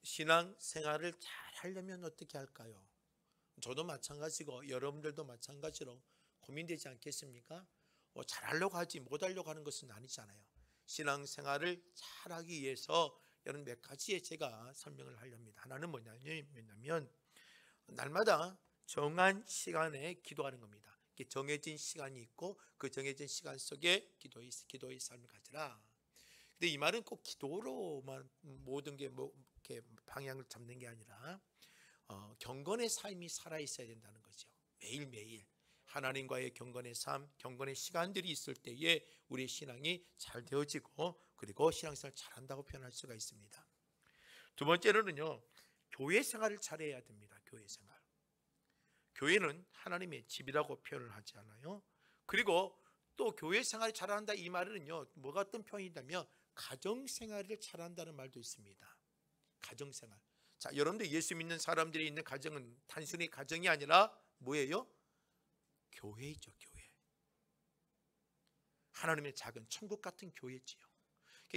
신앙 생활을 잘 하려면 어떻게 할까요? 저도 마찬가지고 여러분들도 마찬가지로 고민되지 않겠습니까? 잘하려고 하지 못하려고 하는 것은 아니잖아요. 신앙 생활을 잘하기 위해서 이런 몇 가지의 제가 설명을 하렵니다. 하나는 뭐냐면 날마다 정한 시간에 기도하는 겁니다. 정해진 시간이 있고 그 정해진 시간 속에 기도의 삶을 가지라. 근데 이 말은 꼭 기도로만 모든 게 이렇게 방향을 잡는 게 아니라 경건의 삶이 살아 있어야 된다는 거죠. 매일매일 하나님과의 경건의 삶, 경건의 시간들이 있을 때에 우리의 신앙이 잘 되어지고 그리고 신앙생활을 잘한다고 표현할 수가 있습니다. 두 번째로는요, 교회 생활을 잘해야 됩니다. 교회 생활. 교회는 하나님의 집이라고 표현을 하지 않아요. 그리고 또 교회 생활을 잘한다 이 말은요, 뭐가 어떤 표현이냐면 가정생활을 잘한다는 말도 있습니다. 가정생활. 자, 여러분들 예수 믿는 사람들이 있는 가정은 단순히 가정이 아니라 뭐예요? 교회이죠. 교회. 하나님의 작은 천국 같은 교회지요.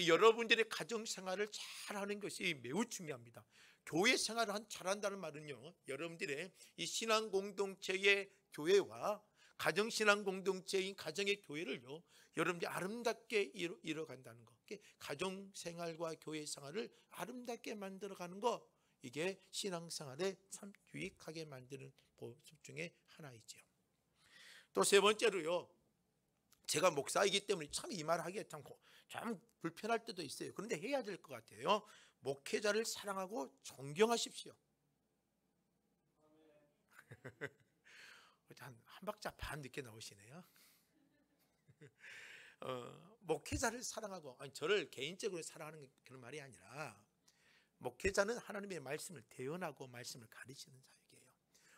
여러분들의 가정생활을 잘하는 것이 매우 중요합니다. 교회 생활을 잘한다는 말은요, 여러분들의 이 신앙 공동체의 교회와 가정신앙 공동체인 가정의 교회를요, 여러분들이 아름답게 이뤄간다는 것. 가정생활과 교회생활을 아름답게 만들어가는 것, 이게 신앙생활에 참 유익하게 만드는 모습 중에 하나이죠. 또 세 번째로요, 제가 목사이기 때문에 참 이 말을 하기가 참 불편할 때도 있어요. 그런데 해야 될 것 같아요. 목회자를 사랑하고 존경하십시오. 한 박자 반 늦게 나오시네요. 목회자를 사랑하고, 아니 저를 개인적으로 사랑하는 그런 말이 아니라 목회자는 하나님의 말씀을 대언하고 말씀을 가르치는 자에게요.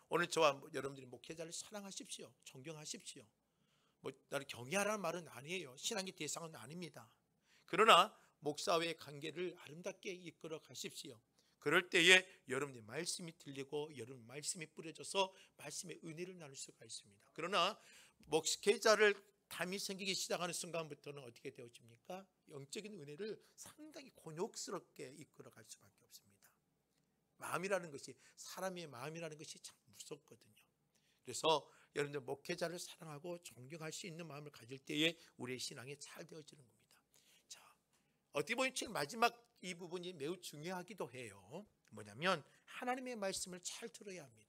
오늘 저와 여러분들이 목회자를 사랑하십시오. 존경하십시오. 나를 경외하라는 말은 아니에요. 신앙의 대상은 아닙니다. 그러나 목사와의 관계를 아름답게 이끌어 가십시오. 그럴 때에 여러분의 말씀이 들리고 여러분 말씀이 뿌려져서 말씀의 은혜를 나눌 수가 있습니다. 그러나 목회자를 담이 생기기 시작하는 순간부터는 어떻게 되어집니까? 영적인 은혜를 상당히 곤욕스럽게 이끌어 갈 수밖에 없습니다. 마음이라는 것이, 사람의 마음이라는 것이 참 무섭거든요. 그래서 여러분들 목회자를 사랑하고 존경할 수 있는 마음을 가질 때에 우리의 신앙이 잘 되어지는 겁니다. 자, 어떻게 보면 지금 마지막 이 부분이 매우 중요하기도 해요. 뭐냐면 하나님의 말씀을 잘 들어야 합니다.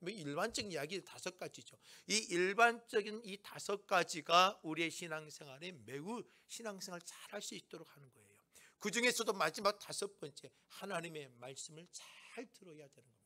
일반적인 이야기 5가지죠. 이 일반적인 이 5가지가 우리의 신앙생활에 매우 신앙생활 잘 할 수 있도록 하는 거예요. 그 중에서도 마지막 5번째, 하나님의 말씀을 잘 들어야 되는 겁니다.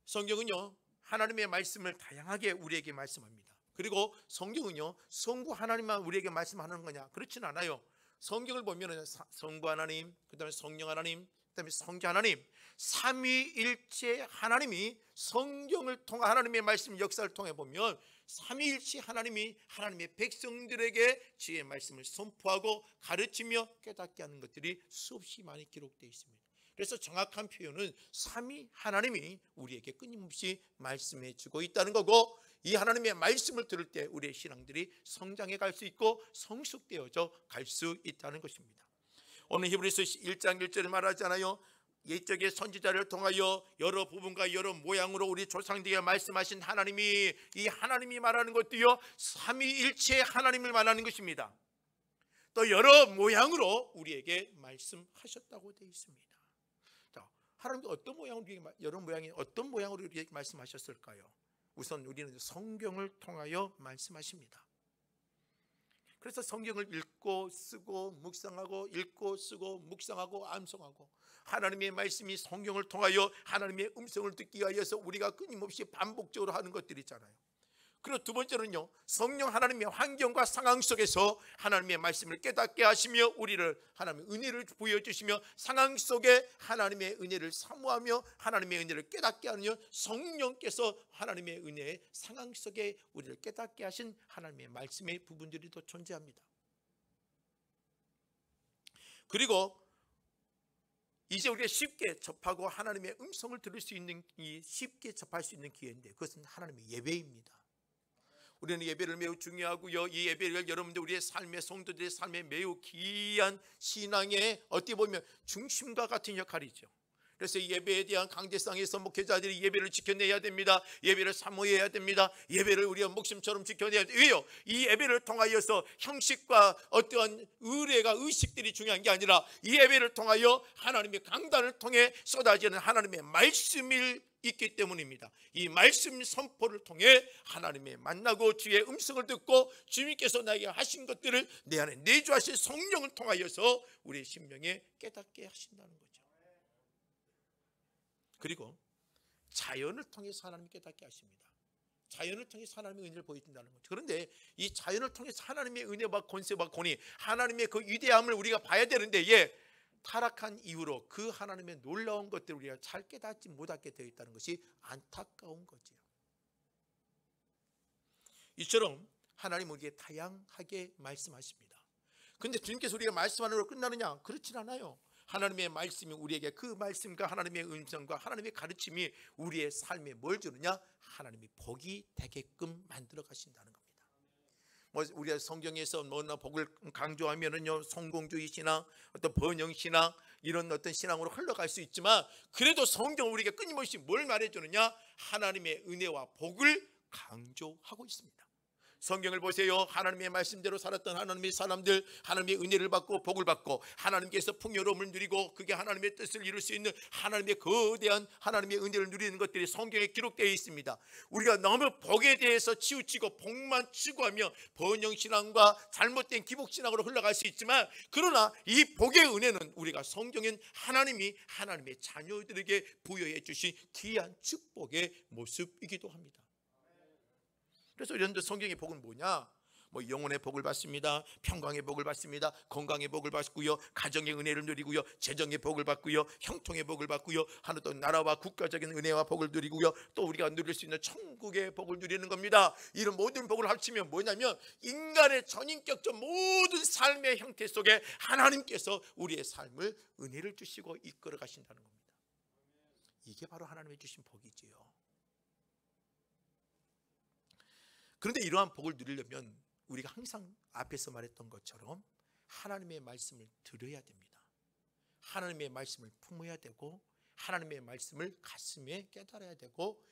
성경은요, 하나님의 말씀을 다양하게 우리에게 말씀합니다. 그리고 성경은요, 성부 하나님만 우리에게 말씀하는 거냐? 그렇지는 않아요. 성경을 보면 성부 하나님, 그 다음에 성령 하나님, 그 다음에 성자 하나님, 삼위일체 하나님이 성경을 통해 하나님의 말씀 역사를 통해 보면 삼위일체 하나님이 하나님의 백성들에게 주의 말씀을 선포하고 가르치며 깨닫게 하는 것들이 수없이 많이 기록되어 있습니다. 그래서 정확한 표현은 삼위 하나님이 우리에게 끊임없이 말씀해 주고 있다는 거고, 이 하나님의 말씀을 들을 때 우리의 신앙들이 성장해 갈 수 있고 성숙되어져 갈 수 있다는 것입니다. 오늘 히브리서 1장 1절에 말하잖아요. 옛적의 선지자를 통하여 여러 부분과 여러 모양으로 우리 조상들에게 말씀하신 하나님이, 이 하나님이 말하는 것도요, 삼위일체 하나님을 말하는 것입니다. 또 여러 모양으로 우리에게 말씀하셨다고 되어 있습니다. 자, 하나님도 어떤 모양으로, 여러 모양이 어떤 모양으로 우리에게 말씀하셨을까요? 우선 우리는 성경을 통하여 말씀하십니다. 그래서 성경을 읽고 쓰고 묵상하고, 읽고 쓰고 묵상하고 암송하고, 하나님의 말씀이 성경을 통하여 하나님의 음성을 듣기 위하여서 우리가 끊임없이 반복적으로 하는 것들이 있잖아요. 그리고 두 번째는요, 성령 하나님의 환경과 상황 속에서 하나님의 말씀을 깨닫게 하시며 우리를 하나님의 은혜를 부여주시며 상황 속에 하나님의 은혜를 사모하며 하나님의 은혜를 깨닫게 하느냐, 성령께서 하나님의 은혜의 상황 속에 우리를 깨닫게 하신 하나님의 말씀의 부분들이 더 존재합니다. 그리고 이제 우리가 쉽게 접하고 하나님의 음성을 들을 수 있는, 쉽게 접할 수 있는 기회인데 그것은 하나님의 예배입니다. 우리는 예배를 매우 중요하고요. 이 예배를 여러분들 우리의 삶의 성도들의 삶에 매우 귀한 신앙의 어떻게 보면 중심과 같은 역할이죠. 그래서 이 예배에 대한 강제성에서 목회자들이 예배를 지켜내야 됩니다. 예배를 사모해야 됩니다. 예배를 우리가 목숨처럼 지켜내야 돼요. 왜요? 이 예배를 통하여서 형식과 어떠한 의례가 의식들이 중요한 게 아니라 이 예배를 통하여 하나님의 강단을 통해 쏟아지는 하나님의 말씀이 있기 때문입니다. 이 말씀 선포를 통해 하나님의 만나고 주의 음성을 듣고 주님께서 나에게 하신 것들을 내 안에 내주하신 성령을 통하여서 우리의 심령에 깨닫게 하신다는 거죠. 그리고 자연을 통해서 하나님이 깨닫게 하십니다. 자연을 통해서 하나님의 은혜를 보여준다는 거죠. 그런데 이 자연을 통해서 하나님의 은혜와 권세와 권위, 하나님의 그 위대함을 우리가 봐야 되는데 타락한 이후로 그 하나님의 놀라운 것들을 우리가 잘 깨닫지 못하게 되어 있다는 것이 안타까운 거죠. 이처럼 하나님은 우리에게 다양하게 말씀하십니다. 그런데 주님께서 우리가 말씀하는 걸로 끝나느냐? 그렇진 않아요. 하나님의 말씀이 우리에게 그 말씀과 하나님의 음성과 하나님의 가르침이 우리의 삶에 뭘 주느냐? 하나님이 복이 되게끔 만들어 가신다는 겁니다. 우리가 성경에서 뭐나 복을 강조하면은요, 성공주의 신앙, 어떤 번영 신앙, 이런 어떤 신앙으로 흘러갈 수 있지만, 그래도 성경은 우리에게 끊임없이 뭘 말해주느냐? 하나님의 은혜와 복을 강조하고 있습니다. 성경을 보세요. 하나님의 말씀대로 살았던 하나님의 사람들, 하나님의 은혜를 받고 복을 받고 하나님께서 풍요로움을 누리고 그게 하나님의 뜻을 이룰 수 있는 하나님의 거대한 하나님의 은혜를 누리는 것들이 성경에 기록되어 있습니다. 우리가 너무 복에 대해서 치우치고 복만 추구하며 번영신앙과 잘못된 기복신앙으로 흘러갈 수 있지만, 그러나 이 복의 은혜는 우리가 성경엔 하나님이 하나님의 자녀들에게 부여해 주신 귀한 축복의 모습이기도 합니다. 그래서 이런데 성경의 복은 뭐냐? 영혼의 복을 받습니다. 평강의 복을 받습니다. 건강의 복을 받고요. 가정의 은혜를 누리고요. 재정의 복을 받고요. 형통의 복을 받고요. 하나도 나라와 국가적인 은혜와 복을 누리고요. 또 우리가 누릴 수 있는 천국의 복을 누리는 겁니다. 이런 모든 복을 합치면 뭐냐면 인간의 전인격적 모든 삶의 형태 속에 하나님께서 우리의 삶을 은혜를 주시고 이끌어 가신다는 겁니다. 이게 바로 하나님의 주신 복이지요. 그런데 이러한 복을 누리려면 우리가 항상 앞에서 말했던 것처럼 하나님의 말씀을 들어야 됩니다. 하나님의 말씀을 품어야 되고 하나님의 말씀을 가슴에 깨달아야 되고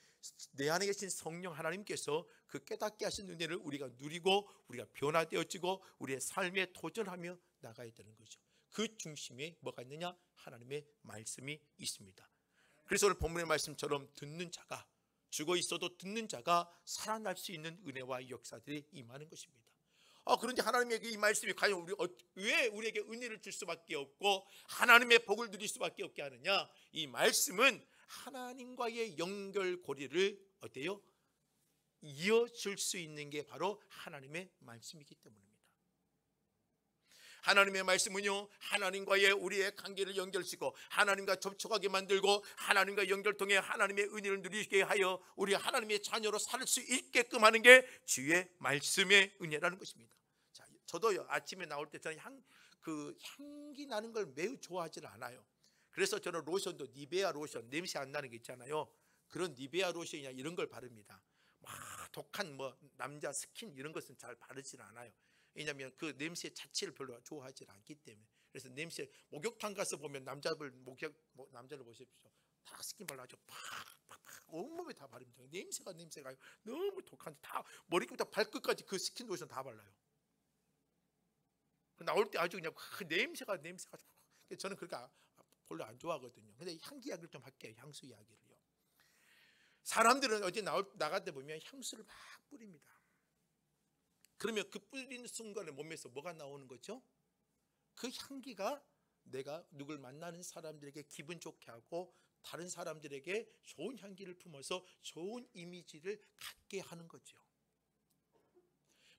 내 안에 계신 성령 하나님께서 그 깨닫게 하신 은혜를 우리가 누리고 우리가 변화되어지고 우리의 삶에 도전하며 나가야 되는 거죠. 그 중심에 뭐가 있느냐? 하나님의 말씀이 있습니다. 그래서 오늘 본문의 말씀처럼 듣는 자가, 죽어 있어도 듣는 자가 살아날 수 있는 은혜와 역사들이 임하는 것입니다. 그런데 하나님의 이 말씀이 과연 왜 우리에게 은혜를 줄 수밖에 없고 하나님의 복을 누릴 수밖에 없게 하느냐? 이 말씀은 하나님과의 연결고리를 어때요? 이어줄 수 있는 게 바로 하나님의 말씀이기 때문입니다. 하나님의 말씀은요, 하나님과의 우리의 관계를 연결시키고 하나님과 접촉하게 만들고 하나님과 연결 통해 하나님의 은혜를 누리게 하여 우리가 하나님의 자녀로 살 수 있게끔 하는 게 주의 말씀의 은혜라는 것입니다. 자, 저도요, 아침에 나올 때 저는 향기 나는 걸 매우 좋아하지는 않아요. 그래서 저는 로션도 니베아 로션, 냄새 안 나는 게 있잖아요. 그런 니베아 로션이나 이런 걸 바릅니다. 독한 남자 스킨 이런 것은 잘 바르지는 않아요. 왜냐하면 그 냄새 자체를 별로 좋아하지 않기 때문에. 그래서 냄새, 목욕탕 가서 보면 남자를 보십시오. 다 스킨 발라가지고 팍팍팍 온몸에 다 바릅니다. 냄새가 너무 독한데 다 머리부터 발끝까지 그 스킨 로션 다 발라요. 나올 때 아주 그냥 냄새가 저는 그렇게 별로 안 좋아하거든요. 근데 향기 이야기를 좀 할게요. 향수 이야기를요. 사람들은 어디 나갈 때 보면 향수를 막 뿌립니다. 그러면 그 뿌리는 순간에 몸에서 뭐가 나오는 거죠? 그 향기가 내가 누굴 만나는 사람들에게 기분 좋게 하고 다른 사람들에게 좋은 향기를 품어서 좋은 이미지를 갖게 하는 거죠.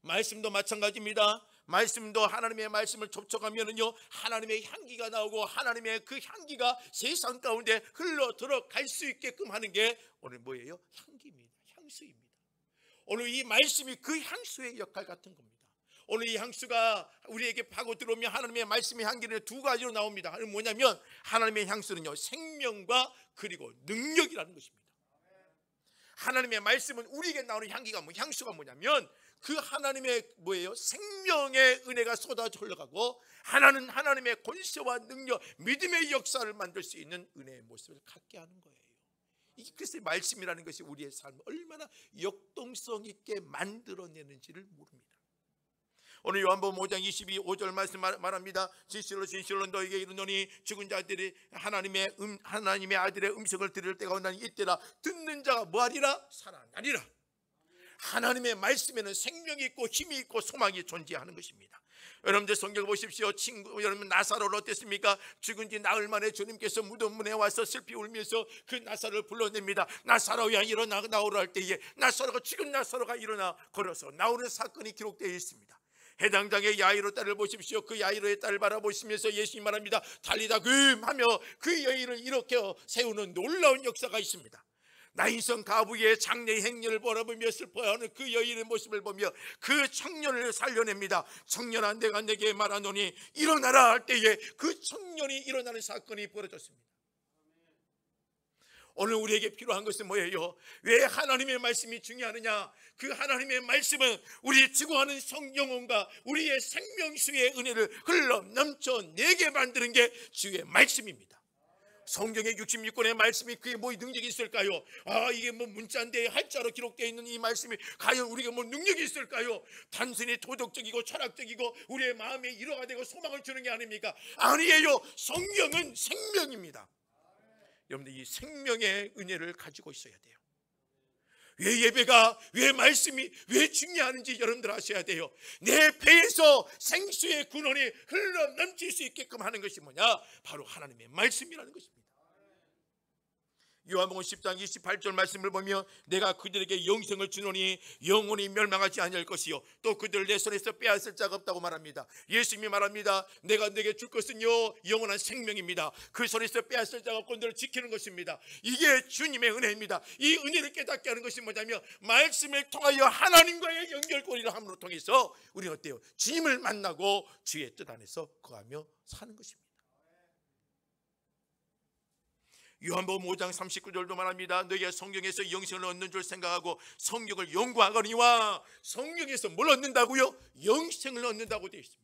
말씀도 마찬가지입니다. 말씀도 하나님의 말씀을 접촉하면은요, 하나님의 향기가 나오고 하나님의 그 향기가 세상 가운데 흘러 들어갈 수 있게끔 하는 게 오늘 뭐예요? 향기입니다. 향수입니다. 오늘 이 말씀이 그 향수의 역할 같은 겁니다. 오늘 이 향수가 우리에게 파고 들어오면 하나님의 말씀의 향기는 두 가지로 나옵니다. 뭐냐면 하나님의 향수는요, 생명과 그리고 능력이라는 것입니다. 하나님의 말씀은 우리에게 나오는 향수가 뭐냐면 그 하나님의 뭐예요? 생명의 은혜가 쏟아져 흘러가고 하나는 하나님의 권세와 능력, 믿음의 역사를 만들 수 있는 은혜의 모습을 갖게 하는 거예요. 이 그리스도의 말씀이라는 것이 우리의 삶을 얼마나 역동성 있게 만들어내는지를 모릅니다. 오늘 요한복음 5장 22절 말씀 말합니다. 진실로 진실로 너에게 이르노니 죽은 자들이 하나님의 아들의 음성을 들을 때가 온다니 이때라. 듣는 자가 뭐하리라? 살아나리라. 하나님의 말씀에는 생명이 있고 힘이 있고 소망이 존재하는 것입니다. 여러분들 성경 보십시오. 여러분 나사로를 어땠습니까? 죽은 지 나흘 만에 주님께서 무덤 문에 와서 슬피 울면서 그 나사로를 불러냅니다. 나사로야 일어나 나오라 할 때에 나사로가 죽은 나사로가 일어나 걸어서 나오는 사건이 기록되어 있습니다. 해당 장의 야이로 딸을 보십시오. 그 야이로의 딸을 바라보시면서 예수님 말합니다. 달리다 하며 그 여인을 이렇게 세우는 놀라운 역사가 있습니다. 나인성 가부의 장례 행렬을 바라보며 슬퍼하는 그 여인의 모습을 보며 그 청년을 살려냅니다. 청년아 내가 내게 말하노니 일어나라 할 때에 그 청년이 일어나는 사건이 벌어졌습니다. 오늘 우리에게 필요한 것은 뭐예요? 왜 하나님의 말씀이 중요하느냐? 그 하나님의 말씀은 우리 죽어가는 영혼과 우리의 생명수의 은혜를 흘러 넘쳐내게 만드는 게 주의 말씀입니다. 성경의 66권의 말씀이 그게 뭐 능력이 있을까요? 이게 뭐 문자인데 한자로 기록되어 있는 이 말씀이 과연 우리가 뭐 능력이 있을까요? 단순히 도덕적이고 철학적이고 우리의 마음에 위로가 되고 소망을 주는 게 아닙니까? 아니에요. 성경은 생명입니다. 여러분들 이 생명의 은혜를 가지고 있어야 돼요. 왜 예배가, 왜 말씀이 왜 중요한지 여러분들 아셔야 돼요. 내 배에서 생수의 근원이 흘러 넘칠 수 있게끔 하는 것이 뭐냐? 바로 하나님의 말씀이라는 것입니다. 요한복음 10장 28절 말씀을 보면 내가 그들에게 영생을 주노니 영원히 멸망하지 아니할 것이요 또 그들을 내 손에서 빼앗을 자가 없다고 말합니다. 예수님이 말합니다. 내가 내게 줄 것은요 영원한 생명입니다. 그 손에서 빼앗을 자가 없고 너를 지키는 것입니다. 이게 주님의 은혜입니다. 이 은혜를 깨닫게 하는 것이 뭐냐면 말씀을 통하여 하나님과의 연결고리를 함으로 통해서 우리는 어때요? 주님을 만나고 주의 뜻 안에서 거하며 사는 것입니다. 요한복음 5장 39절도 말합니다. 너희가 성경에서 영생을 얻는 줄 생각하고 성경을 연구하거니와 성경에서 뭘 얻는다고요? 영생을 얻는다고 되어 있습니다.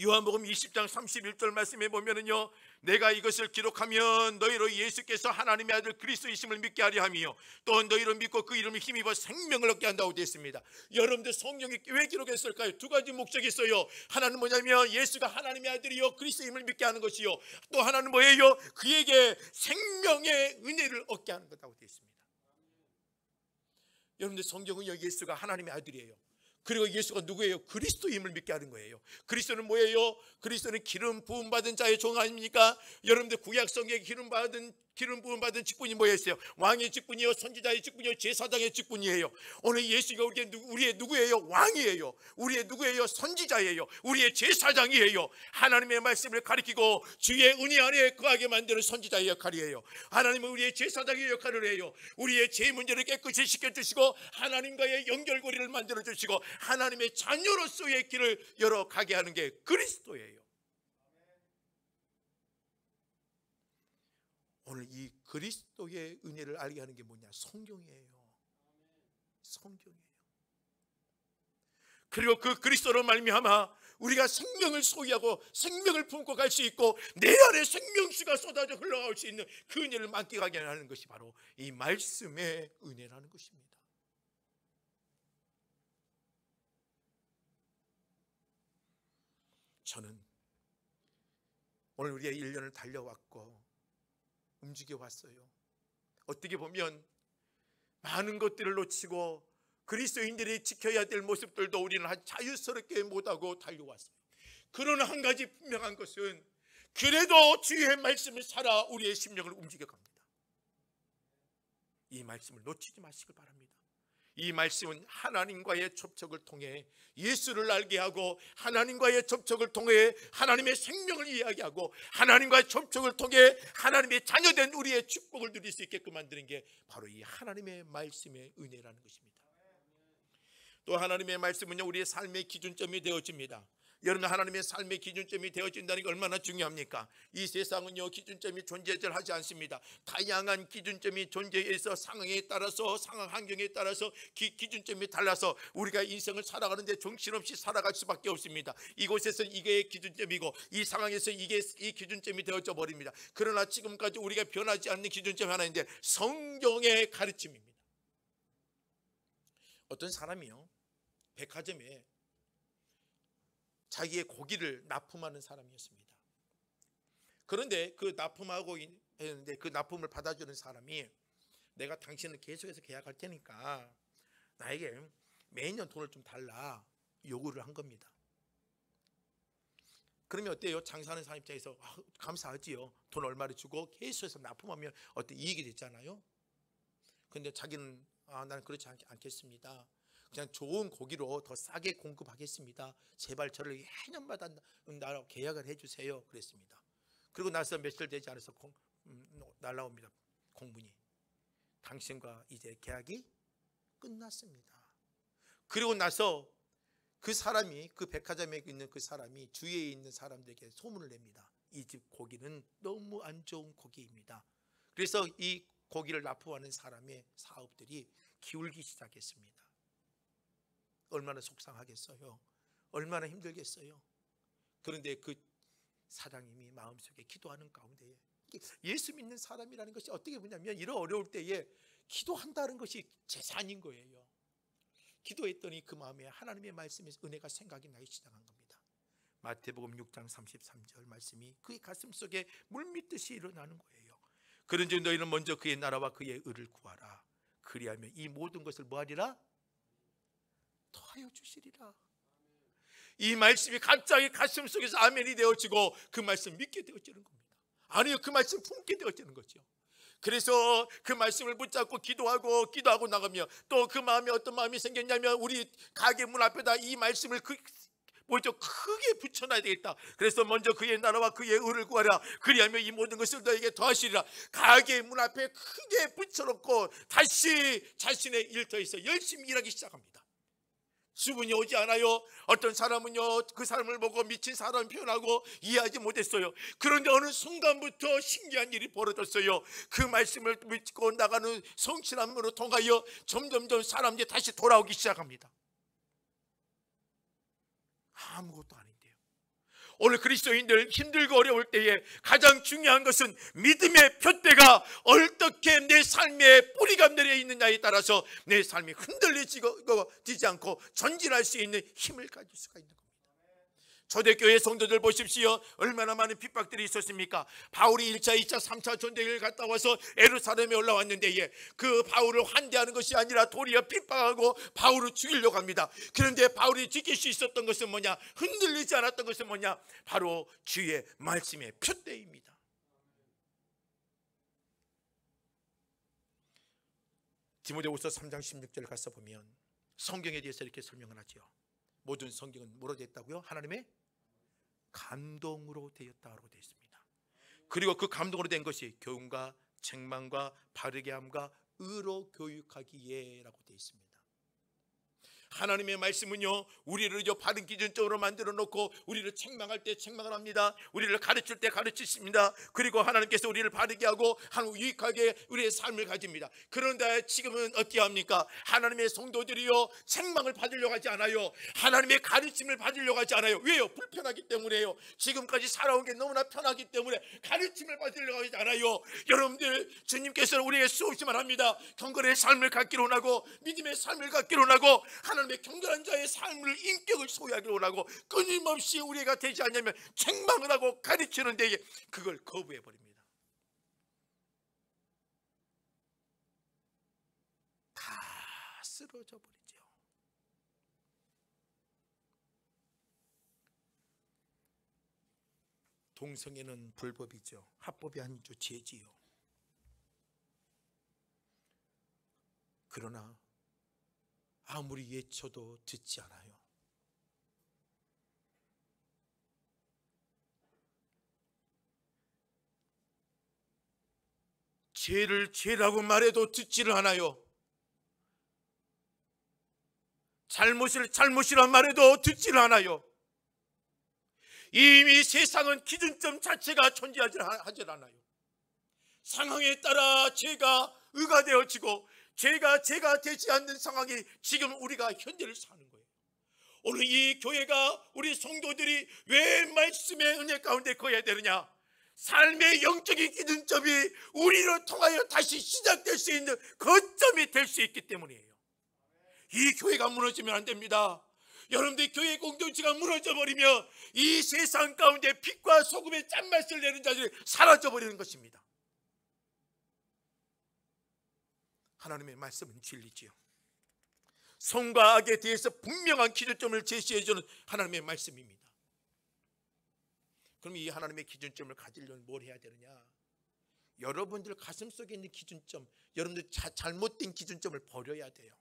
요한복음 20장 31절 말씀에 보면은요 내가 이것을 기록하면 너희로 예수께서 하나님의 아들 그리스도이심을 믿게 하려 하며 또 너희로 믿고 그 이름을 힘입어 생명을 얻게 한다고 되어 있습니다. 여러분들 성경이 왜 기록했을까요? 두 가지 목적이 있어요. 하나는 뭐냐면 예수가 하나님의 아들이요 그리스도임을 믿게 하는 것이요 또 하나는 뭐예요? 그에게 생명의 은혜를 얻게 하는 것이라고 되어 있습니다. 여러분들 성경은요 예수가 하나님의 아들이에요. 그리고 예수가 누구예요? 그리스도임을 믿게 하는 거예요. 그리스도는 뭐예요? 그리스도는 기름 부음 받은 자의 종 아닙니까? 여러분들 구약 성경에 기름 부음 받은 직분이 뭐였어요? 왕의 직분이요, 선지자의 직분이요, 제사장의 직분이에요. 오늘 예수가 우리의 누구예요? 왕이에요. 우리의 누구예요? 선지자예요. 우리의 제사장이에요. 하나님의 말씀을 가리키고 주의 은혜 안에 거하게 만드는 선지자의 역할이에요. 하나님은 우리의 제사장의 역할을 해요. 우리의 죄 문제를 깨끗이 씻겨주시고 하나님과의 연결고리를 만들어주시고 하나님의 자녀로서의 길을 열어가게 하는 게 그리스도예요. 오늘 이 그리스도의 은혜를 알게 하는 게 뭐냐? 성경이에요. 성경이에요. 그리고 그 그리스도로 말미암아 우리가 생명을 소유하고 생명을 품고 갈 수 있고 내 안에 생명수가 쏟아져 흘러갈 수 있는 그 은혜를 만끽하게 하는 것이 바로 이 말씀의 은혜라는 것입니다. 저는 오늘 우리의 1년을 달려왔고 움직여 왔어요. 어떻게 보면 많은 것들을 놓치고 그리스도인들이 지켜야 될 모습들도 우리는 자유스럽게 못하고 달려왔어요. 그러나 한 가지 분명한 것은 그래도 주의 말씀을 살아 우리의 심령을 움직여갑니다. 이 말씀을 놓치지 마시길 바랍니다. 이 말씀은 하나님과의 접촉을 통해 예수를 알게 하고 하나님과의 접촉을 통해 하나님의 생명을 이야기하고 하나님과의 접촉을 통해 하나님의 자녀된 우리의 축복을 누릴 수 있게끔 만드는 게 바로 이 하나님의 말씀의 은혜라는 것입니다. 또 하나님의 말씀은요 우리의 삶의 기준점이 되어집니다. 여러분, 하나님의 삶의 기준점이 되어진다는 게 얼마나 중요합니까? 이 세상은요, 기준점이 존재를 하지 않습니다. 다양한 기준점이 존재해서 상황에 따라서, 상황 환경에 따라서 기준점이 달라서 우리가 인생을 살아가는데 정신없이 살아갈 수밖에 없습니다. 이곳에서 이게 기준점이고 이 상황에서 이게 이 기준점이 되어져 버립니다. 그러나 지금까지 우리가 변하지 않는 기준점이 하나 있는데 성경의 가르침입니다. 어떤 사람이요, 백화점에 자기의 고기를 납품하는 사람이었습니다. 그런데 그 납품하고 했는데 그 납품을 받아주는 사람이 내가 당신을 계속해서 계약할 테니까 나에게 매년 돈을 좀 달라 요구를 한 겁니다. 그러면 어때요? 장사하는 사람 입장에서 감사하지요. 돈 얼마를 주고 계속해서 납품하면 어때 이익이 됐잖아요. 근데 자기는 나는 그렇지 않겠습니다. 그냥 좋은 고기로 더 싸게 공급하겠습니다. 제발 저를 해년마다 나라고 계약을 해주세요. 그랬습니다. 그리고 나서 며칠 되지 않아서 날라옵니다. 공문이. 당신과 이제 계약이 끝났습니다. 그리고 나서 그 사람이, 그 백화점에 있는 그 사람이 주위에 있는 사람들에게 소문을 냅니다. 이 집 고기는 너무 안 좋은 고기입니다. 그래서 이 고기를 납품하는 사람의 사업들이 기울기 시작했습니다. 얼마나 속상하겠어요. 얼마나 힘들겠어요. 그런데 그 사장님이 마음속에 기도하는 가운데 예수 믿는 사람이라는 것이 어떻게 보냐면 이런 어려울 때에 기도한다는 것이 재산인 거예요. 기도했더니 그 마음에 하나님의 말씀에서 은혜가 생각이 나기 시작한 겁니다. 마태복음 6장 33절 말씀이 그의 가슴 속에 물밀듯이 일어나는 거예요. 그런즉 너희는 먼저 그의 나라와 그의 의를 구하라. 그리하면 이 모든 것을 뭐하리라? 더하여 주시리라. 이 말씀이 갑자기 가슴 속에서 아멘이 되어지고 그 말씀 믿게 되어지는 겁니다. 아니요, 그 말씀 품게 되어지는 거죠. 그래서 그 말씀을 붙잡고 기도하고 나가며 또 그 마음에 어떤 마음이 생겼냐면 우리 가게 문 앞에다 이 말씀을 크게 붙여놔야 되겠다. 그래서 먼저 그의 나라와 그의 의를 구하라. 그리하면 이 모든 것을 너에게 더하시리라. 가게 문 앞에 크게 붙여놓고 다시 자신의 일터에서 열심히 일하기 시작합니다. 주문이 오지 않아요. 어떤 사람은요, 그 사람을 보고 미친 사람 표현하고 이해하지 못했어요. 그런데 어느 순간부터 신기한 일이 벌어졌어요. 그 말씀을 믿고 나가는 성실함으로 통하여 점점점 사람들이 다시 돌아오기 시작합니다. 아무것도 아닌데요. 오늘 그리스도인들 힘들고 어려울 때에 가장 중요한 것은 믿음의 푯대가 어떻게 내 삶에 뿌리가 내려 있느냐에 따라서 내 삶이 흔들리지 않고 전진할 수 있는 힘을 가질 수가 있는 겁니다. 초대교회 성도들 보십시오. 얼마나 많은 핍박들이 있었습니까? 바울이 1차, 2차, 3차 전쟁을 갔다 와서 예루살렘에 올라왔는데 그 바울을 환대하는 것이 아니라 도리어 핍박하고 바울을 죽이려고 합니다. 그런데 바울이 지킬 수 있었던 것은 뭐냐? 흔들리지 않았던 것은 뭐냐? 바로 주의 말씀의 푯대입니다. 디모데후서 3장 16절 가서 보면 성경에 대해서 이렇게 설명을 하죠. 모든 성경은 뭐로 되었다고요? 하나님의 감동으로 되었다고 되어 있습니다. 그리고 그 감동으로 된 것이 교훈과 책망과 바르게 함과 의로 교육하기에 라고 되어 있습니다. 하나님의 말씀은요, 우리를 바른 기준점으로 만들어 놓고 우리를 책망할 때 책망을 합니다. 우리를 가르칠 때 가르치십니다. 그리고 하나님께서 우리를 바르게 하고 유익하게 우리의 삶을 가집니다. 그런데 지금은 어떻게 합니까? 하나님의 성도들이요, 책망을 받으려고 하지 않아요. 하나님의 가르침을 받으려고 하지 않아요. 왜요? 불편하기 때문에요. 지금까지 살아온 게 너무나 편하기 때문에 가르침을 받으려고 하지 않아요. 여러분들, 주님께서는 우리에게 수없이 말합니다. 경건의 삶을 갖기로 원하고 믿음의 삶을 갖기로 원하고 하나님의 경건한 자의 삶을 인격을 소유하기로 원하고 끊임없이 우리가 되지 않냐면 책망을 하고 가르치는 데에 그걸 거부해 버립니다. 다 쓰러져 버리죠. 동성애는 불법이죠. 합법이 아니죠. 죄지요. 그러나 아무리 외쳐도 듣지 않아요. 죄를 죄라고 말해도 듣지를 않아요. 잘못을 잘못이라 말해도 듣지를 않아요. 이미 세상은 기준점 자체가 존재하지 않아요. 상황에 따라 죄가 의가 되어지고 죄가 되지 않는 상황이 지금 우리가 현재를 사는 거예요. 오늘 이 교회가, 우리 성도들이 왜 말씀의 은혜 가운데 거해야 되느냐? 삶의 영적인 기준점이 우리를 통하여 다시 시작될 수 있는 거점이 될 수 있기 때문이에요. 이 교회가 무너지면 안 됩니다. 여러분들 교회 공동체가 무너져 버리면 이 세상 가운데 빛과 소금의 짠맛을 내는 자들이 사라져 버리는 것입니다. 하나님의 말씀은 진리지요. 선과 악에 대해서 분명한 기준점을 제시해 주는 하나님의 말씀입니다. 그럼 이 하나님의 기준점을 가지려면 뭘 해야 되느냐? 여러분들 가슴속에 있는 기준점, 여러분들 잘못된 기준점을 버려야 돼요.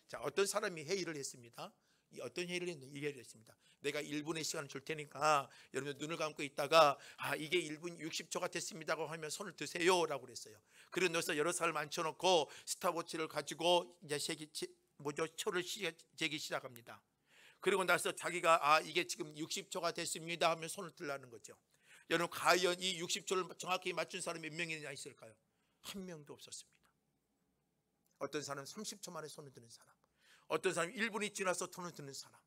자, 어떤 사람이 회의를 했습니다. 어떤 회의를 했느냐? 이 회의를 했습니다. 내가 1분의 시간을 줄 테니까 여러분들 눈을 감고 있다가 이게 1분 60초가 됐습니다고 하면 손을 드세요 라고 그랬어요. 그리고 넣어서 여러 사람을 앉혀놓고 스탑워치를 가지고 이제 초를 재기 시작합니다. 그리고 나서 자기가 이게 지금 60초가 됐습니다 하면 손을 들라는 거죠. 여러분, 과연 이 60초를 정확히 맞춘 사람이 몇 명이나 있을까요? 한 명도 없었습니다. 어떤 사람은 30초 만에 손을 드는 사람, 어떤 사람은 1분이 지나서 손을 드는 사람,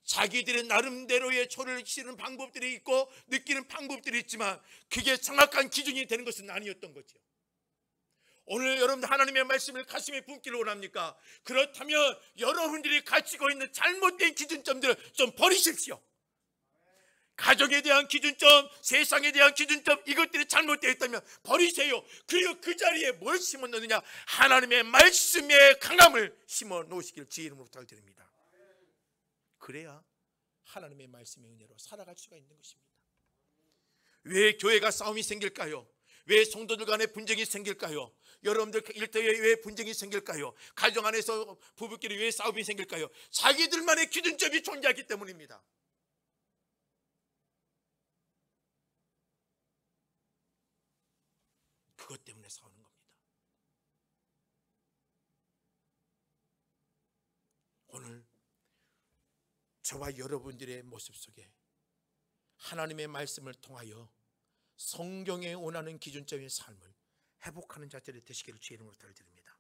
자기들의 나름대로의 초를 치는 방법들이 있고 느끼는 방법들이 있지만 그게 정확한 기준이 되는 것은 아니었던 거죠. 오늘 여러분들 하나님의 말씀을 가슴에 품기를 원합니까? 그렇다면 여러분들이 가지고 있는 잘못된 기준점들을 좀 버리십시오. 가정에 대한 기준점, 세상에 대한 기준점, 이것들이 잘못되어 있다면 버리세요. 그리고 그 자리에 뭘 심어 놓느냐? 하나님의 말씀의 강함을 심어 놓으시길 주의 이름으로 부탁드립니다. 그래야 하나님의 말씀의 은혜로 살아갈 수가 있는 것입니다. 왜 교회가 싸움이 생길까요? 왜 성도들 간에 분쟁이 생길까요? 여러분들 일터에 왜 분쟁이 생길까요? 가정 안에서 부부끼리 왜 싸움이 생길까요? 자기들만의 기준점이 존재하기 때문입니다. 그것 때문에 싸우는 겁니다. 오늘 저와 여러분들의 모습 속에 하나님의 말씀을 통하여 성경에 원하는 기준점의 삶을 회복하는 자들이 되시기를 주의 이름으로 부탁드립니다.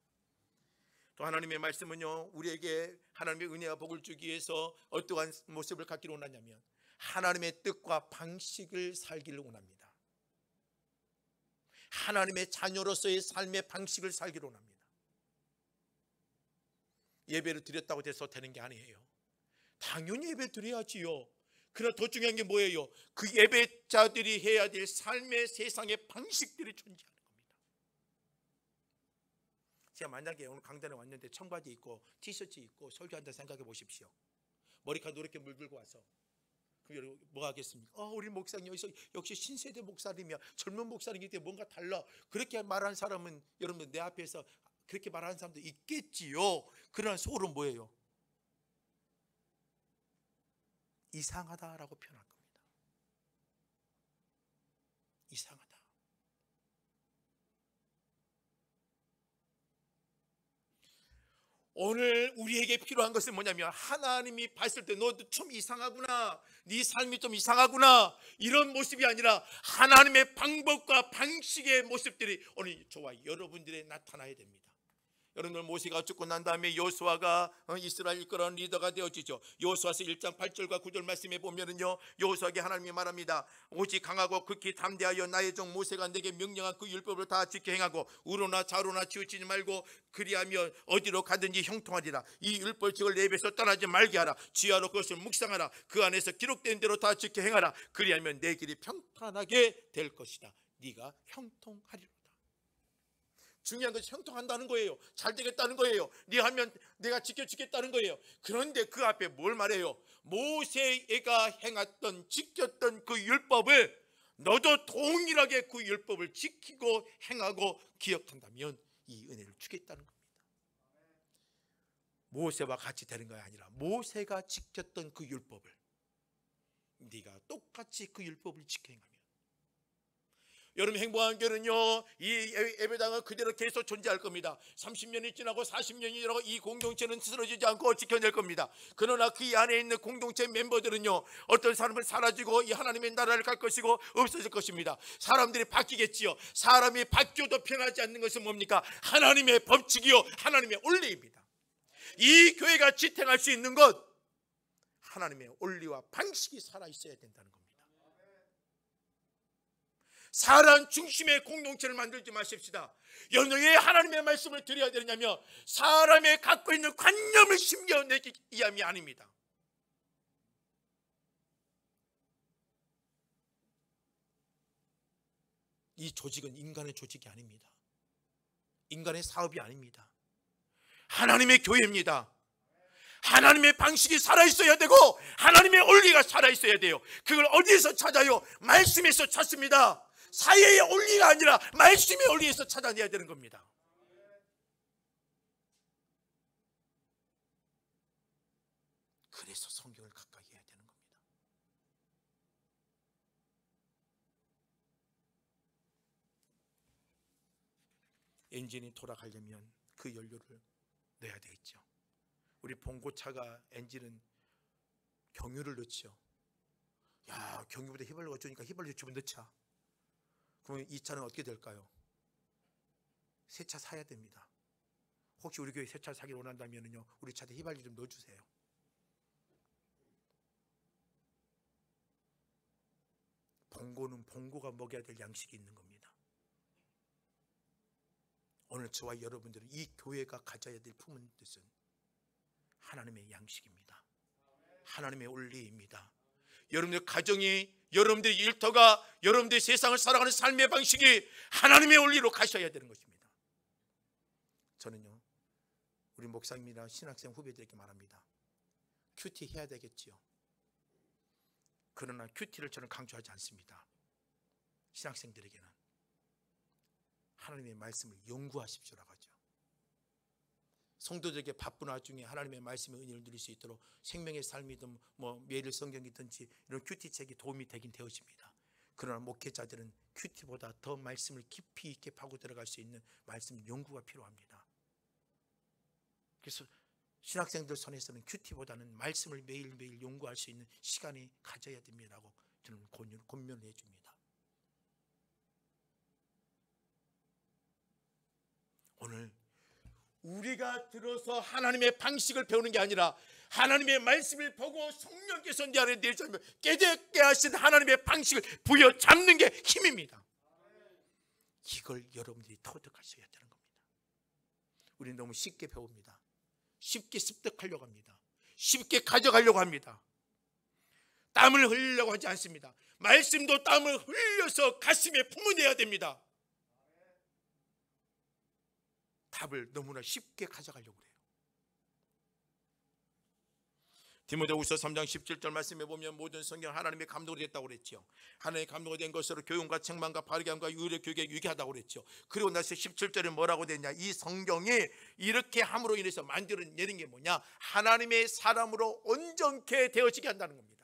또 하나님의 말씀은요, 우리에게 하나님의 은혜와 복을 주기 위해서 어떠한 모습을 갖기를 원하냐면 하나님의 뜻과 방식을 살기를 원합니다. 하나님의 자녀로서의 삶의 방식을 살기를 원합니다. 예배를 드렸다고 해서 되는 게 아니에요. 당연히 예배 드려야지요. 그러나 더 중요한 게 뭐예요? 그 예배자들이 해야 될 삶의 세상의 방식들이 존재하는 겁니다. 제가 만약에 오늘 강단에 왔는데 청바지 입고 티셔츠 입고 설교한다 생각해 보십시오. 머리카락 노랗게 물들고 와서 그럼 뭐 하겠습니까? 우리 목사님 여기서 역시 신세대 목사님이야, 젊은 목사님이기 때문에 뭔가 달라, 그렇게 말하는 사람은 여러분 내 앞에서 그렇게 말하는 사람도 있겠지요. 그러나 속으로 뭐예요? 이상하다라고 표현할 겁니다. 이상하다. 오늘 우리에게 필요한 것은 뭐냐면 하나님이 봤을 때 너도 좀 이상하구나, 네 삶이 좀 이상하구나, 이런 모습이 아니라 하나님의 방법과 방식의 모습들이 오늘 저와 여러분들에 나타나야 됩니다. 여러분들 모세가 죽고 난 다음에 여호수아가 이스라엘 이끌어가는 리더가 되어지죠. 여호수아서 1장 8절과 9절 말씀에 보면은요, 여호수아에게 하나님이 말합니다. 오직 강하고 극히 담대하여 나의 종 모세가 내게 명령한 그 율법을 다 지켜 행하고 우로나 좌로나 치우치지 말고 그리하면 어디로 가든지 형통하리라. 이 율법책을 내 입에서 떠나지 말게 하라. 지하로 그것을 묵상하라. 그 안에서 기록된 대로 다 지켜 행하라. 그리하면 내 길이 평탄하게 될 것이다. 네가 형통하리라. 중요한 것은 형통한다는 거예요. 잘 되겠다는 거예요. 네 하면 내가 지켜주겠다는 거예요. 그런데 그 앞에 뭘 말해요? 모세가 행했던, 지켰던 그 율법을 너도 동일하게 그 율법을 지키고 행하고 기억한다면 이 은혜를 주겠다는 겁니다. 모세와 같이 되는 것이 아니라 모세가 지켰던 그 율법을 네가 똑같이 그 율법을 지켜 행하면 여러분 행복한 교회는요, 이 예배당은 그대로 계속 존재할 겁니다. 30년이 지나고 40년이 지나고 이 공동체는 쓰러지지 않고 지켜낼 겁니다. 그러나 그 안에 있는 공동체 멤버들은요, 어떤 사람은 사라지고 이 하나님의 나라를 갈 것이고 없어질 것입니다. 사람들이 바뀌겠지요. 사람이 바뀌어도 변하지 않는 것은 뭡니까? 하나님의 법칙이요, 하나님의 원리입니다. 이 교회가 지탱할 수 있는 것, 하나님의 원리와 방식이 살아있어야 된다는 겁니다. 사람 중심의 공동체를 만들지 마십시다. 여러분, 왜 하나님의 말씀을 드려야 되느냐면 사람의 갖고 있는 관념을 심겨내기 위함이 아닙니다. 이 조직은 인간의 조직이 아닙니다. 인간의 사업이 아닙니다. 하나님의 교회입니다. 하나님의 방식이 살아있어야 되고 하나님의 원리가 살아있어야 돼요. 그걸 어디에서 찾아요? 말씀에서 찾습니다. 사회의 원리가 아니라 말씀의 원리에서 찾아내야 되는 겁니다. 그래서 성경을 가까이 해야 되는 겁니다. 엔진이 돌아가려면 그 연료를 넣어야 되겠죠. 우리 봉고차가 엔진은 경유를 넣죠. 야, 경유보다 휘발유가 좋으니까 휘발유 좀 넣자. 그러면 이 차는 어떻게 될까요? 새 차 사야 됩니다. 혹시 우리 교회 새 차 사기 원한다면요, 우리 차에 휘발유 좀 넣어주세요. 봉고는 봉고가 먹여야 될 양식이 있는 겁니다. 오늘 저와 여러분들은 이 교회가 가져야 될 품은 뜻은 하나님의 양식입니다. 하나님의 원리입니다. 여러분들 가정이, 여러분들의 일터가, 여러분들의 세상을 살아가는 삶의 방식이 하나님의 원리로 가셔야 되는 것입니다. 저는요, 우리 목사님이나 신학생 후배들에게 말합니다. 큐티 해야 되겠지요. 그러나 큐티를 저는 강조하지 않습니다. 신학생들에게는 하나님의 말씀을 연구하십시오라고 하죠. 성도들에게 바쁜 와중에 하나님의 말씀의 은혜를 누릴 수 있도록 생명의 삶이든 매일 성경이든지 이런 큐티 책이 도움이 되긴 되어집니다. 그러나 목회자들은 큐티보다 더 말씀을 깊이 있게 파고 들어갈 수 있는 말씀 연구가 필요합니다. 그래서 신학생들 손에서는 큐티보다는 말씀을 매일매일 연구할 수 있는 시간이 가져야 됩니다라고 저는 권면을 해줍니다. 오늘 우리가 들어서 하나님의 방식을 배우는 게 아니라 하나님의 말씀을 보고 성령께서 내 안에 내주시면 깨닫게 하신 하나님의 방식을 부여잡는 게 힘입니다. 이걸 여러분들이 터득하셔야 되는 겁니다. 우리는 너무 쉽게 배웁니다. 쉽게 습득하려고 합니다. 쉽게 가져가려고 합니다. 땀을 흘리려고 하지 않습니다. 말씀도 땀을 흘려서 가슴에 품어내야 됩니다. 답을 너무나 쉽게 가져가려고 그래요. 디모데후서 3장 17절 말씀에 보면 모든 성경 하나님의 감동으로 됐다고 그랬죠. 하나님의 감동으로 된 것으로 교훈과 책망과 바르게 함과 의로 교육에 유익하다고 그랬죠. 그리고 나서 17절에 뭐라고 됐냐? 이 성경이 이렇게 함으로 인해서 만들어내는 게 뭐냐? 하나님의 사람으로 온전케 되어지게 한다는 겁니다.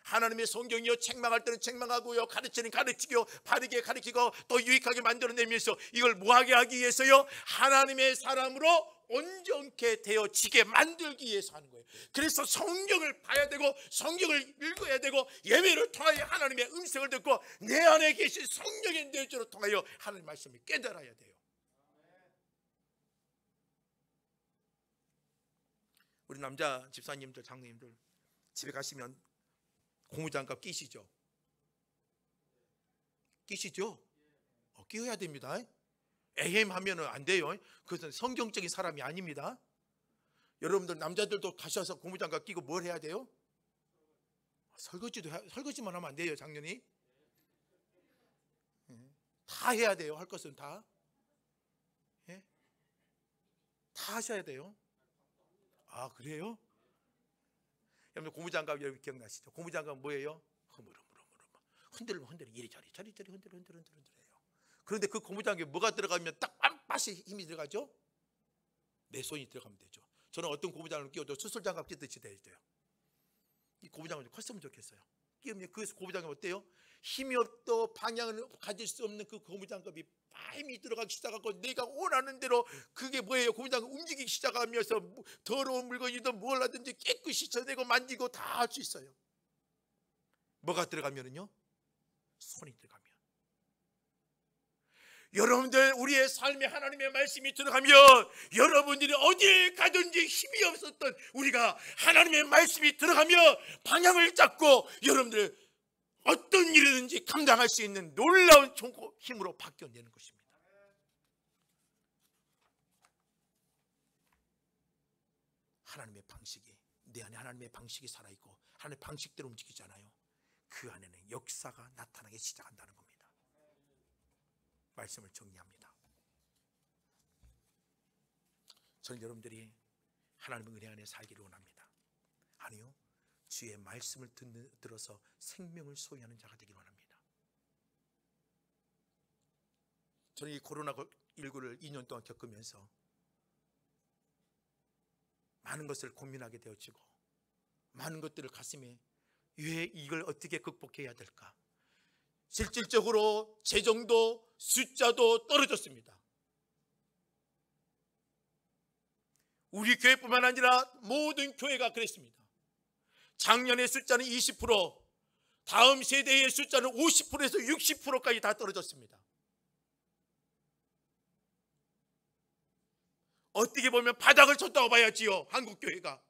하나님의 성경이요, 책망할 때는 책망하고요, 가르치는 가르치고, 바르게 가르치고, 또 유익하게 만들어내면서 이걸 뭐하게 하기 위해서요? 하나님의 사람으로 온전케 되어지게 만들기 위해서 하는 거예요. 그래서 성경을 봐야 되고 성경을 읽어야 되고 예배를 통하여 하나님의 음성을 듣고 내 안에 계신 성령의 내주를 통하여 하나님의 말씀을 깨달아야 돼요. 우리 남자 집사님들, 장로님들 집에 가시면 고무장갑 끼시죠? 끼시죠? 끼워야 됩니다. 에헴 하면 안 돼요. 그것은 성경적인 사람이 아닙니다. 여러분들 남자들도 가셔서 고무장갑 끼고 뭘 해야 돼요? 설거지만 하면 안 돼요. 장년이 다 해야 돼요. 할 것은 다 하셔야 돼요. 아, 그래요? 여러분 고무장갑 여러분 기억나시죠? 고무장갑 뭐예요? 흔들면 이리저리 흔들어요. 그런데 그 고무장갑에 뭐가 들어가면 딱 빤빠시 힘이 들어가죠? 내 손이 들어가면 되죠. 저는 어떤 고무장갑을 끼워도 수술장갑 끼듯이 돼야 돼요. 이 고무장갑이 좀 컸으면 좋겠어요. 없는 그 고무장갑 어때요? 힘이 없도 방향을 가질 수 없는 그 고무장갑이 힘이 들어가기 시작하고 내가 원하는 대로 그게 뭐예요? 고무장갑 움직이기 시작하면서 더러운 물건이든 뭘 하든지 깨끗이 쳐내고 만지고 다 할 수 있어요. 뭐가 들어가면은요? 손이 들어가면. 여러분들 우리의 삶에 하나님의 말씀이 들어가면 여러분들이 어디에 가든지 힘이 없었던 우리가 하나님의 말씀이 들어가며 방향을 잡고 여러분들 어떤 일이든지 감당할 수 있는 놀라운 힘으로 바뀌어내는 것입니다. 하나님의 방식이 내 안에 하나님의 방식이 살아있고 하나님의 방식대로 움직이잖아요. 그 안에는 역사가 나타나기 시작한다는 겁니다. 말씀을 정리합니다. 저는 여러분들이 하나님의 은혜 안에 살기를 원합니다. 아니요, 주의 말씀을 들어서 생명을 소유하는 자가 되기를 원합니다. 저는 이 코로나19를 2년 동안 겪으면서 많은 것을 고민하게 되어지고 많은 것들을 가슴에 왜 이걸 어떻게 극복해야 될까? 실질적으로 재정도 숫자도 떨어졌습니다. 우리 교회뿐만 아니라 모든 교회가 그랬습니다. 작년의 숫자는 20%, 다음 세대의 숫자는 50%에서 60%까지 다 떨어졌습니다. 어떻게 보면 바닥을 쳤다고 봐야지요. 한국교회가.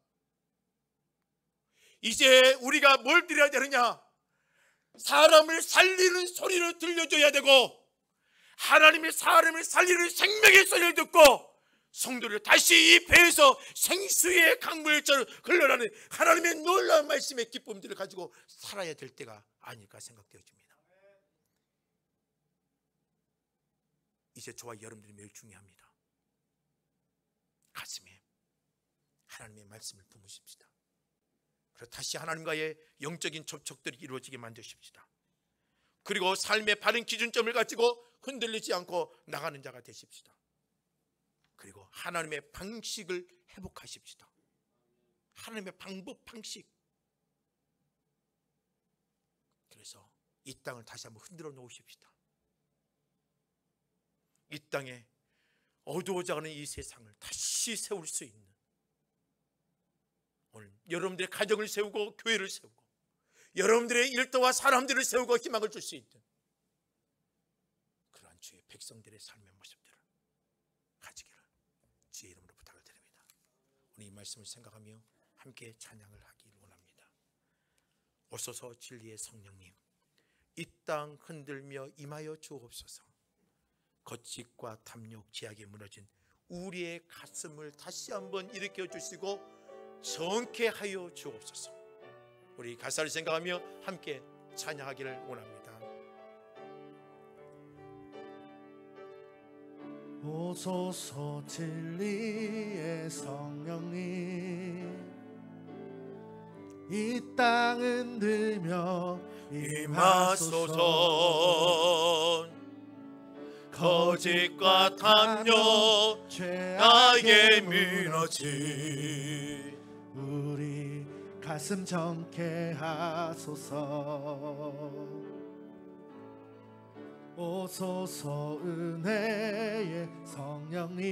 이제 우리가 뭘 드려야 되느냐? 사람을 살리는 소리를 들려줘야 되고 하나님의 사람을 살리는 생명의 소리를 듣고 성도를 다시 이 배에서 생수의 강물처럼 흘러나는 하나님의 놀라운 말씀의 기쁨들을 가지고 살아야 될 때가 아닐까 생각되어집니다. 이제 저와 여러분들이 매우 중요합니다. 가슴에 하나님의 말씀을 품으십시다. 그리고 다시 하나님과의 영적인 접촉들이 이루어지게 만드십시다. 그리고 삶의 바른 기준점을 가지고 흔들리지 않고 나가는 자가 되십시다. 그리고 하나님의 방식을 회복하십시다. 하나님의 방법, 방식. 그래서 이 땅을 다시 한번 흔들어 놓으십시다. 이 땅에 어두워져가는 이 세상을 다시 세울 수 있는, 오늘 여러분들의 가정을 세우고 교회를 세우고 여러분들의 일터와 사람들을 세우고 희망을 줄 수 있는 그러한 주의 백성들의 삶의 모습들을 가지기를 주의 이름으로 부탁을 드립니다. 오늘 이 말씀을 생각하며 함께 찬양을 하기를 원합니다. 오소서 진리의 성령님, 이 땅 흔들며 임하여 주옵소서. 거짓과 탐욕, 죄악에 무너진 우리의 가슴을 다시 한번 일으켜 주시고 정케 하여 주옵소서. 우리 가사를 생각하며 함께 찬양하기를 원합니다. 오소서 진리의 성령님, 이 땅은 들며 임하소서. 거짓과 탐욕, 죄악에 무너진 우리 가슴 정케 하소서. 오소서 은혜의 성령님,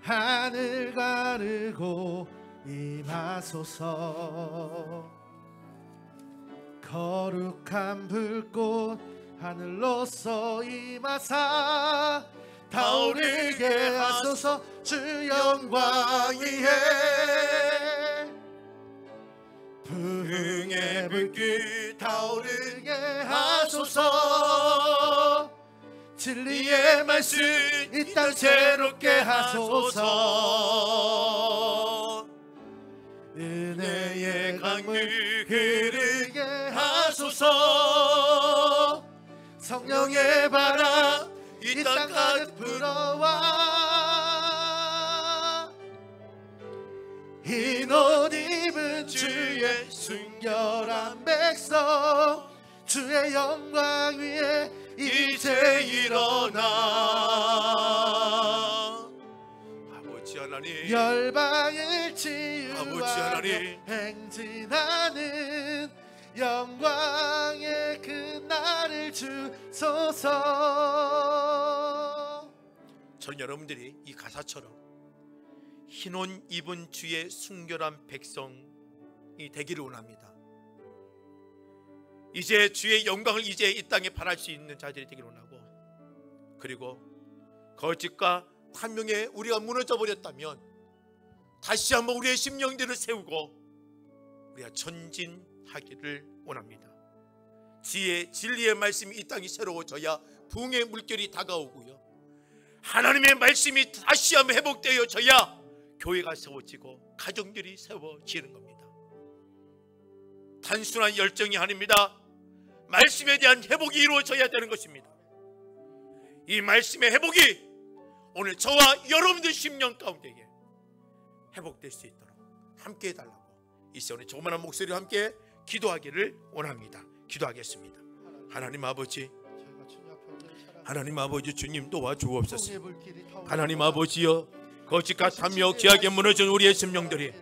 하늘 가르고 임하소서. 거룩한 불꽃 하늘로서 임하사 타오르게 하소서. 주 영광 위에 부흥의 불길 타오르게 하소서. 진리의 말씀 이 땅 새롭게 하소서. 은혜의 강물 흐르게 하소서. 성령의 바람 이 땅 가득 불어와 흰 옷 입은 주의 순결한 백성, 주의 영광 위에 이제 일어나. 아버지 하나님, 하나님, 열방을 아버지 치유하며 하나님, 행진하는 영광의 그 날을 주소서. 저는 여러분들이 이 가사처럼 흰옷 입은 주의 순결한 백성이 되기를 원합니다. 이제 주의 영광을 이제 이 땅에 발할 수 있는 자들이 되기를 원하고, 그리고 거짓과 탐욕에 우리가 무너져 버렸다면 다시 한번 우리의 심령들을 세우고 우리가 전진하기를 원합니다. 지혜 진리의 말씀이 이 땅이 새로워져야 부흥의 물결이 다가오고요, 하나님의 말씀이 다시 한번 회복되어져야 교회가 세워지고 가정들이 세워지는 겁니다. 단순한 열정이 아닙니다. 말씀에 대한 회복이 이루어져야 되는 것입니다. 이 말씀의 회복이 오늘 저와 여러분들 심령 가운데에 회복될 수 있도록 함께 해달라고 이 시간에 조그마한 목소리와 함께 기도하기를 원합니다. 기도하겠습니다. 하나님 아버지, 하나님 아버지, 주님 도와주옵소서. 하나님 아버지여, 거짓과 탐욕 죄악에 무너진 우리의 심령들이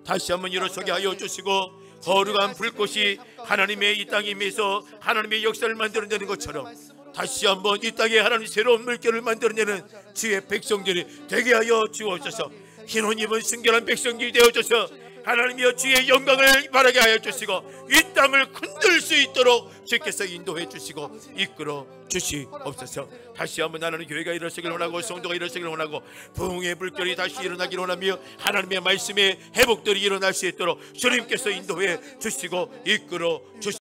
다시 한번 일어서게 하여 주시고, 거룩한 불꽃이 하나님의 이 땅에 임해서 하나님의 역사를 만들어내는 것처럼 다시 한번 이 땅에 하나님 새로운 물결을 만들어내는 주의 백성들이 되게 하여 주옵소서. 흰옷 입은 순결한 백성들이 되어줘서 하나님이여 주의 영광을 바라게 하여 주시고 이 땅을 흔들 수 있도록 주께서 인도해 주시고 이끌어 주시옵소서. 다시 한번 하나님 교회가 일어서기를 원하고 성도가 일어서기를 원하고 부흥의 불결이 다시 일어나기를 원하며 하나님의 말씀의 회복들이 일어날 수 있도록 주님께서 인도해 주시고 이끌어 주시옵소서.